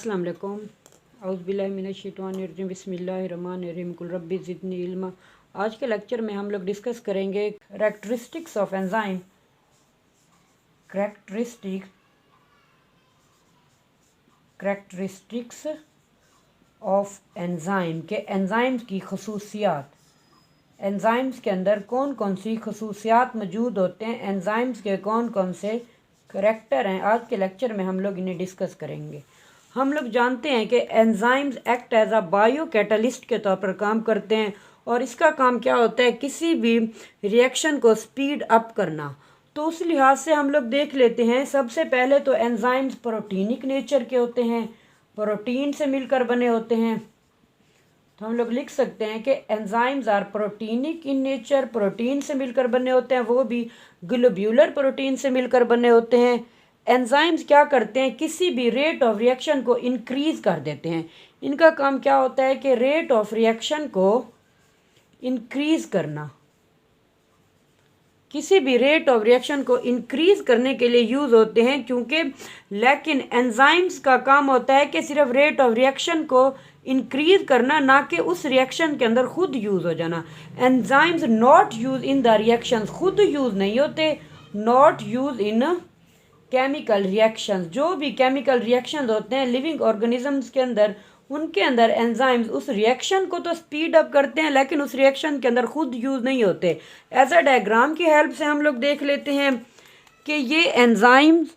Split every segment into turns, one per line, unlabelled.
अस्सलाम वालेकुम औज़ुबिल्लाहि मिनश्शैतानिर्रजीम बिस्मिल्लाहिर्रहमानिर्रहीम कुल रब्बि ज़िदनी इल्मा। आज के लेक्चर में हम लोग डिस्कस करेंगे characteristics of enzyme. Characteristics of enzyme के एंजाइम्स की खसूसियात। एंजाइम्स के अंदर कौन कौन सी खसूसियात मौजूद होते हैं, एंजाइम्स के कौन कौन से करैक्टर हैं, आज के लेक्चर में हम लोग इन्हें डिस्कस करेंगे। हम लोग जानते हैं कि enzymes act as a bio catalyst के तौर पर काम करते हैं और इसका काम क्या होता है, किसी भी रिएक्शन को स्पीड अप करना। तो उस लिहाज से हम लोग देख लेते हैं। सबसे पहले तो एंजाइम्स प्रोटीनिक नेचर के होते हैं, प्रोटीन से मिलकर बने होते हैं। तो हम लोग लिख सकते हैं कि enzymes are proteinic in nature, protein से मिलकर बने होते हैं, वो भी ग्लोब्यूलर प्रोटीन से मिलकर बने होते हैं। एंजाइम्स क्या करते हैं, किसी भी रेट ऑफ रिएक्शन को इंक्रीज कर देते हैं। इनका काम क्या होता है कि रेट ऑफ रिएक्शन को इंक्रीज करना, किसी भी रेट ऑफ रिएक्शन को इंक्रीज करने के लिए यूज़ होते हैं। क्योंकि लेकिन एंजाइम्स का काम होता है कि सिर्फ रेट ऑफ रिएक्शन को इंक्रीज करना, ना कि उस रिएक्शन के अंदर खुद यूज़ हो जाना। Enzymes not use in the reactions, खुद यूज़ नहीं होते। Not use in chemical reactions, जो भी केमिकल रिएक्शंस होते हैं लिविंग ऑर्गेनिजम्स के अंदर, उनके अंदर एंजाइम्स उस रिएक्शन को तो स्पीड अप करते हैं लेकिन उस रिएक्शन के अंदर खुद यूज़ नहीं होते। ऐसा डायग्राम की हेल्प से हम लोग देख लेते हैं कि ये एंजाइम्स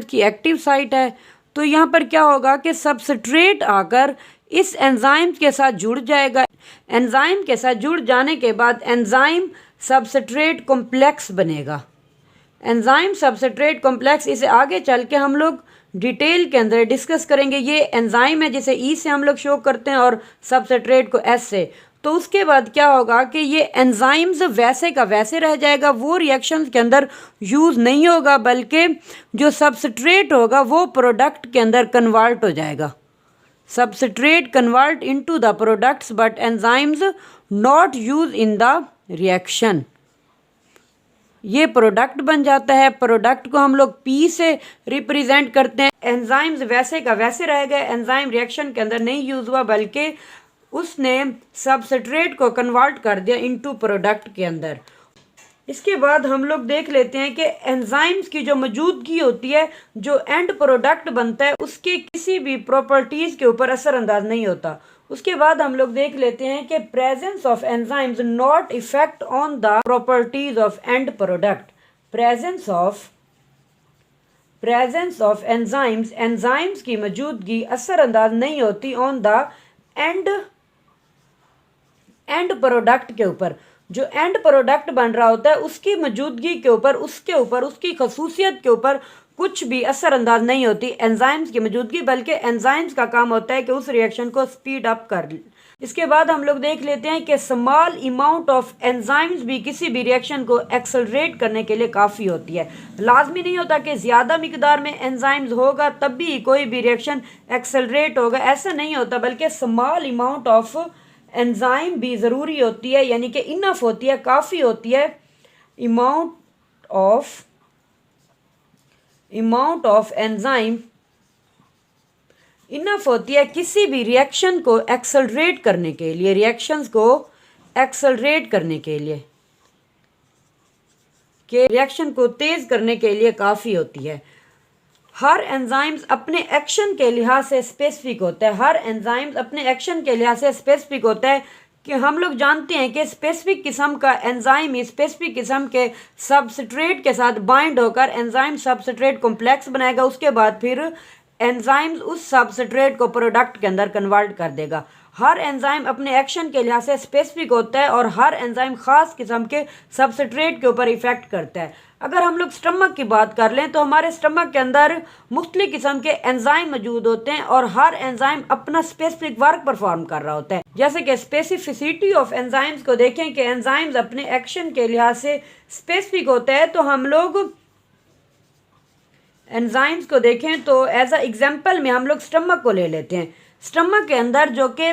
की एक्टिव साइट है। तो यहाँ पर क्या होगा कि सबस्ट्रेट आकर इस एंजाइम के साथ जुड़ जाएगा। एंजाइम के साथ जुड़ जाने के बाद एंजाइम सबस्ट्रेट कॉम्प्लेक्स बनेगा। एंजाइम सबस्ट्रेट कॉम्प्लेक्स, इसे आगे चल के हम लोग डिटेल के अंदर डिस्कस करेंगे। ये एंजाइम है जिसे ई से हम लोग शो करते हैं और सबस्ट्रेट को एस से। तो उसके बाद क्या होगा कि ये एंजाइम्स वैसे का वैसे रह जाएगा, वो रिएक्शंस के अंदर यूज़ नहीं होगा, बल्कि जो सबस्ट्रेट होगा वो प्रोडक्ट के अंदर कन्वर्ट हो जाएगा। Substrate convert into the products but enzymes not use in the reaction. ये प्रोडक्ट बन जाता है। प्रोडक्ट को हम लोग पी से रिप्रेजेंट करते हैं। एंजाइम्स वैसे का वैसे रह गए, एंजाइम रिएक्शन के अंदर नहीं यूज़ हुआ, बल्कि उसने सबस्ट्रेट को कन्वर्ट कर दिया इनटू प्रोडक्ट के अंदर। इसके बाद हम लोग देख लेते हैं कि एंजाइम्स की जो मौजूदगी होती है, जो एंड प्रोडक्ट बनता है, उसके किसी भी प्रॉपर्टीज़ के ऊपर असरअंदाज नहीं होता। उसके बाद हम लोग देख लेते हैं कि presence of enzymes not effect on the properties of and product. Presence of enzymes, enzymes की मौजूदगी असरअंदाज नहीं होती ऑन द एंड प्रोडक्ट के ऊपर। जो एंड प्रोडक्ट बन रहा होता है उसकी मौजूदगी के ऊपर, उसकी खसूसियत के ऊपर कुछ भी असरअंदाज नहीं होती एंजाइम्स की मौजूदगी, बल्कि एंजाइम्स का काम होता है कि उस रिएक्शन को स्पीड अप कर ले। इसके बाद हम लोग देख लेते हैं कि स्मॉल अमाउंट ऑफ एंजाइम्स भी किसी भी रिएक्शन को एक्सेलरेट करने के लिए काफ़ी होती है। लाजमी नहीं होता कि ज़्यादा मिकदार में एंजाइम्स होगा तब भी कोई भी रिएक्शन एक्सेलरेट होगा, ऐसा नहीं होता, बल्कि स्मॉल अमाउंट ऑफ एंजाइम भी ज़रूरी होती है, यानी कि इनफ होती है, काफ़ी होती है। अमाउंट ऑफ एंजाइम इनफ होती है किसी भी रिएक्शन को एक्सेलरेट करने के लिए, रिएक्शंस को एक्सेलरेट करने के लिए, कि रिएक्शन को तेज़ करने के लिए काफ़ी होती है। हर एंजाइम्स अपने एक्शन के लिहाज से स्पेसिफिक होता है। हर एंजाइम्स अपने एक्शन के लिहाज से स्पेसिफिक होता है कि हम लोग जानते हैं कि स्पेसिफिक किस्म का एंजाइम स्पेसिफिक किस्म के सबस्ट्रेट के साथ बाइंड होकर एंजाइम सबस्ट्रेट कॉम्प्लेक्स बनाएगा। उसके बाद फिर एंजाइम्स उस सबस्ट्रेट को प्रोडक्ट के अंदर कन्वर्ट कर देगा। हर एंजाइम अपने एक्शन के लिहाज से स्पेसिफिक होता है और हर एंजाइम ख़ास किस्म के सबस्ट्रेट के ऊपर इफेक्ट करता है। अगर हम लोग स्टमक की बात कर लें तो हमारे स्टमक के अंदर मुख्तलिफ किस्म के एंजाइम मौजूद होते हैं और हर एंजाइम अपना स्पेसिफिक वर्क परफॉर्म कर रहा होता है। जैसे कि स्पेसिफिसिटी ऑफ एंजाइम्स को देखें कि एंजाइम्स अपने एक्शन के लिहाज से स्पेसिफिक होता है, तो हम लोग एंजाइम्स को देखें तो एज अ एग्जाम्पल में हम लोग स्टमक को ले लेते हैं। स्टमक के अंदर जो कि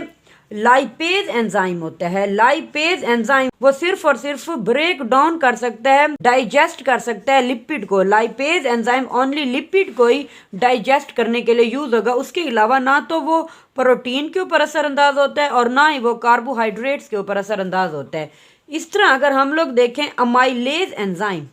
लाइपेज एंजाइम होता है। लाइपेज एंजाइम वो सिर्फ और सिर्फ ब्रेक डाउन कर सकता है, डाइजेस्ट कर सकता है लिपिड को। लाइपेज एंजाइम ओनली लिपिड को ही डाइजेस्ट करने के लिए यूज होगा, उसके अलावा ना तो वो प्रोटीन के ऊपर असरअंदाज होता है और ना ही वो कार्बोहाइड्रेट्स के ऊपर असरअंदाज होता है। इस तरह अगर हम लोग देखें अमाइलेज एंजाइम,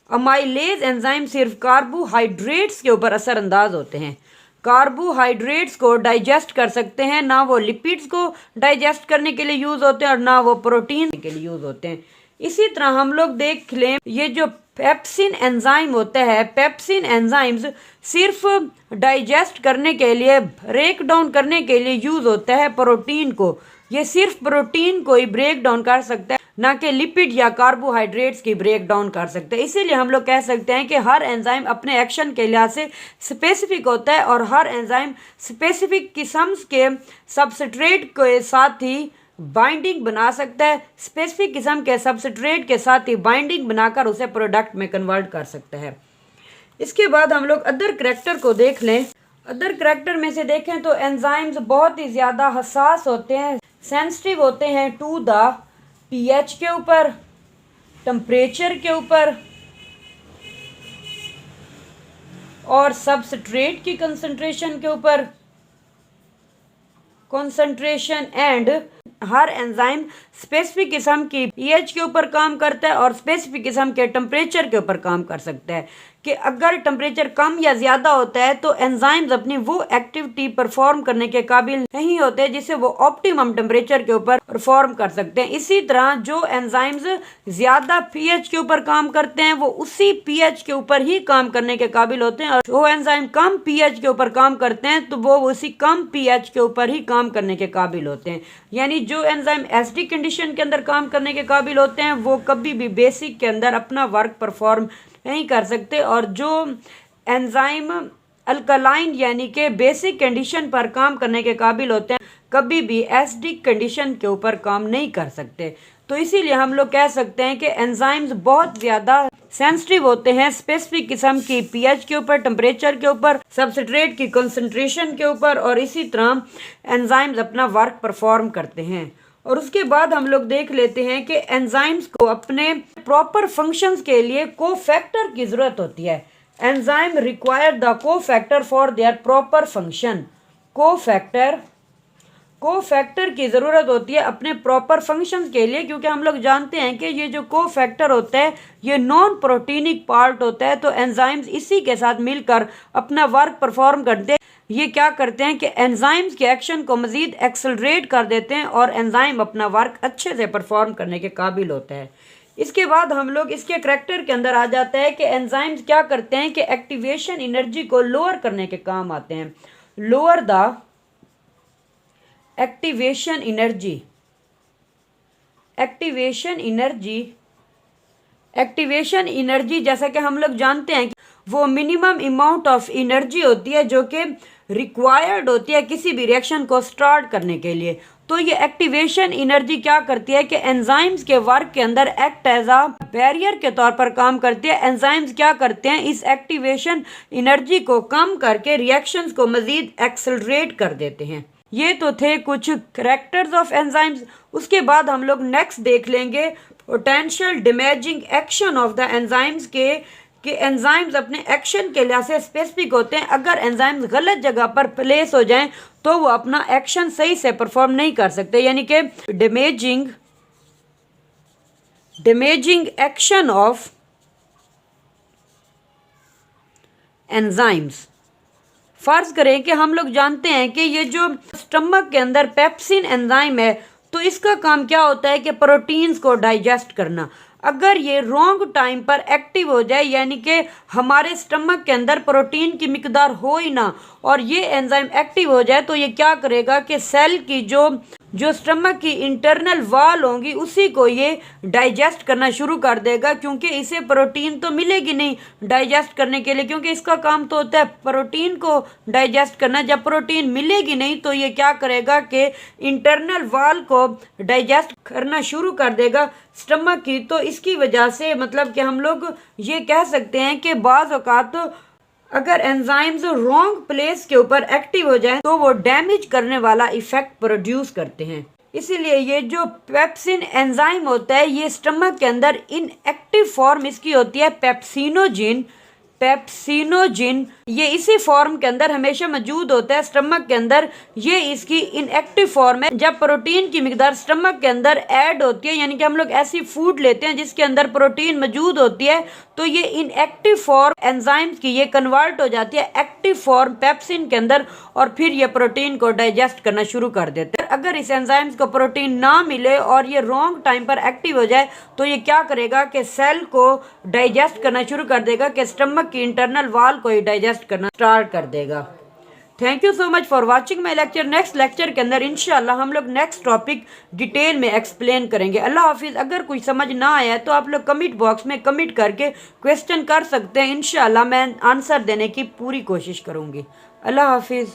अमाइलेज एंजाइम सिर्फ कार्बोहाइड्रेट्स के ऊपर असरअंदाज होते हैं, कार्बोहाइड्रेट्स को डाइजेस्ट कर सकते हैं, ना वो लिपिड्स को डाइजेस्ट करने के लिए यूज होते हैं और ना वो प्रोटीन के लिए यूज होते हैं। इसी तरह हम लोग देख लें ये जो पेप्सिन एंजाइम होता है, पेप्सिन एंजाइम्स सिर्फ डाइजेस्ट करने के लिए, ब्रेक डाउन करने के लिए यूज होता है प्रोटीन को। ये सिर्फ प्रोटीन को ही ब्रेक डाउन कर सकता है, ना कि लिपिड या कार्बोहाइड्रेट्स की ब्रेक डाउन कर सकते हैं। इसीलिए हम लोग कह सकते हैं कि हर एंजाइम अपने एक्शन के लिहाज से स्पेसिफिक होता है और हर एंजाइम स्पेसिफिक किस्म के सबस्ट्रेट के साथ ही बाइंडिंग बना सकता है, स्पेसिफिक किस्म के सबस्ट्रेट के साथ ही बाइंडिंग बनाकर उसे प्रोडक्ट में कन्वर्ट कर सकता है। इसके बाद हम लोग अदर करैक्टर को देख लें। अदर करैक्टर में से देखें तो एंजाइम्स बहुत ही ज़्यादा हसास होते हैं, सेंसिटिव होते हैं टू द पीएच के ऊपर, टेम्परेचर के ऊपर और सबस्ट्रेट की कंसंट्रेशन के ऊपर, concentration and her enzyme specific किस्म की पीएच के ऊपर काम करता है और स्पेसिफिक किस्म के टेम्परेचर के ऊपर काम कर सकता है कि अगर टेम्परेचर कम या ज़्यादा होता है तो एंजाइम्स अपनी वो एक्टिविटी परफॉर्म करने के काबिल नहीं होते जिसे वो ऑप्टिमम टेम्परेचर के ऊपर परफॉर्म कर सकते हैं। इसी तरह जो एंजाइम्स ज़्यादा पीएच के ऊपर काम करते हैं वो उसी पीएच के ऊपर ही काम करने के काबिल होते हैं और जो एंजाइम कम पीएच के ऊपर काम करते हैं तो वो उसी कम पीएच के ऊपर ही काम करने के काबिल होते हैं। यानी जो एंजाइम एसिडिक कंडीशन के अंदर काम करने के काबिल होते हैं वो कभी भी बेसिक के अंदर अपना वर्क परफॉर्म नहीं कर सकते और जो एंजाइम अल्कलाइन यानी कि बेसिक कंडीशन पर काम करने के काबिल होते हैं कभी भी एसिडिक कंडीशन के ऊपर काम नहीं कर सकते। तो इसीलिए हम लोग कह सकते हैं कि एंजाइम्स बहुत ज़्यादा सेंसिटिव होते हैं स्पेसिफिक किस्म की पीएच के ऊपर, टेम्परेचर के ऊपर, सबस्ट्रेट की कंसंट्रेशन के ऊपर और इसी तरह एंजाइम्स अपना वर्क परफॉर्म करते हैं। और उसके बाद हम लोग देख लेते हैं कि एंजाइम्स को अपने प्रॉपर फंक्शंस के लिए कोफैक्टर की ज़रूरत होती है। Enzyme require the cofactor for their proper function. Cofactor की ज़रूरत होती है अपने प्रॉपर फंक्शंस के लिए, क्योंकि हम लोग जानते हैं कि ये जो कोफैक्टर होता है ये नॉन प्रोटीनिक पार्ट होता है। तो एंजाइम्स इसी के साथ मिलकर अपना वर्क परफॉर्म करते हैं। ये क्या करते हैं कि एंजाइम्स के एक्शन को मज़ीद एक्सेलरेट कर देते हैं और एंजाइम अपना वर्क अच्छे से परफॉर्म करने के काबिल होता है। इसके बाद हम लोग इसके करैक्टर के अंदर आ जाता है कि एंजाइम्स क्या करते हैं कि एक्टिवेशन एनर्जी को लोअर करने के काम आते हैं। Lower the activation energy. Activation energy जैसा कि हम लोग जानते हैं कि वो मिनिमम अमाउंट ऑफ एनर्जी होती है जो कि रिक्वायर्ड होती है किसी भी रिएक्शन को स्टार्ट करने के लिए। तो ये एक्टिवेशन एनर्जी क्या करती है कि एंजाइम्स के वर्क के अंदर एक्ट एज अ बैरियर के तौर पर काम करती है। एंजाइम्स क्या करते हैं, इस एक्टिवेशन एनर्जी को कम करके रिएक्शंस को मज़ीद एक्सेलरेट कर देते हैं। ये तो थे कुछ करैक्टर्स ऑफ एंजाइम्स। उसके बाद हम लोग नेक्स्ट देख लेंगे potential damaging action of the enzymes कि एंजाइम्स अपने एक्शन के लिहाज से स्पेसिफिक होते हैं। अगर एंजाइम्स गलत जगह पर प्लेस हो जाएं तो वो अपना एक्शन सही से परफॉर्म नहीं कर सकते, यानी कि डैमेजिंग एक्शन ऑफ एंजाइम्स। फर्ज करें कि हम लोग जानते हैं कि ये जो स्टमक के अंदर पेप्सिन एंजाइम है तो इसका काम क्या होता है कि प्रोटीन्स को डाइजेस्ट करना। अगर ये रॉन्ग टाइम पर एक्टिव हो जाए यानी कि हमारे स्टमक के अंदर प्रोटीन की मिकदार हो ही ना और ये एंजाइम एक्टिव हो जाए तो ये क्या करेगा कि सेल की जो स्टमक की इंटरनल वाल होंगी उसी को ये डाइजेस्ट करना शुरू कर देगा, क्योंकि इसे प्रोटीन तो मिलेगी नहीं डाइजेस्ट करने के लिए, क्योंकि इसका काम तो होता है प्रोटीन को डाइजेस्ट करना। जब प्रोटीन मिलेगी नहीं तो ये क्या करेगा कि इंटरनल वाल को डाइजेस्ट करना शुरू कर देगा स्टमक की। तो इसकी वजह से मतलब कि हम लोग ये कह सकते हैं कि बाज़ औक़ात अगर एंजाइम्स रॉन्ग प्लेस के ऊपर एक्टिव हो जाए तो वो डैमेज करने वाला इफेक्ट प्रोड्यूस करते हैं। इसीलिए ये जो पेप्सिन एंजाइम होता है ये स्टमक के अंदर इनएक्टिव फॉर्म इसकी होती है पेप्सिनोजिन। ये इसी फॉर्म के अंदर हमेशा मौजूद होता है स्टमक के अंदर। ये इसकी इनएक्टिव फॉर्म है। जब प्रोटीन की मिकदार स्टमक के अंदर ऐड होती है, यानी कि हम लोग ऐसी फूड लेते हैं जिसके अंदर प्रोटीन मौजूद होती है, तो ये इनएक्टिव फॉर्म एंजाइम्स की ये कन्वर्ट हो जाती है एक्टिव फॉर्म पेप्सिन के अंदर, और फिर ये प्रोटीन को डाइजेस्ट करना शुरू कर देते हैं। अगर इस एंजाइम्स को प्रोटीन ना मिले और ये रॉन्ग टाइम पर एक्टिव हो जाए तो ये क्या करेगा कि सेल को डाइजेस्ट करना शुरू कर देगा, कि स्टमक की इंटरनल वॉल को ही डाइजेस्ट करना स्टार्ट कर देगा। Thank you so much for watching my lecture. Next lecture के अंदर इंशाल्लाह हम लोग नेक्स्ट टॉपिक डिटेल में एक्सप्लेन करेंगे। अल्लाह हाफिज़। अगर कोई समझ ना आया तो आप लोग कमेंट बॉक्स में कमेंट करके क्वेश्चन कर सकते हैं। इंशाल्लाह मैं आंसर देने की पूरी कोशिश करूँगी। अल्लाह हाफिज़।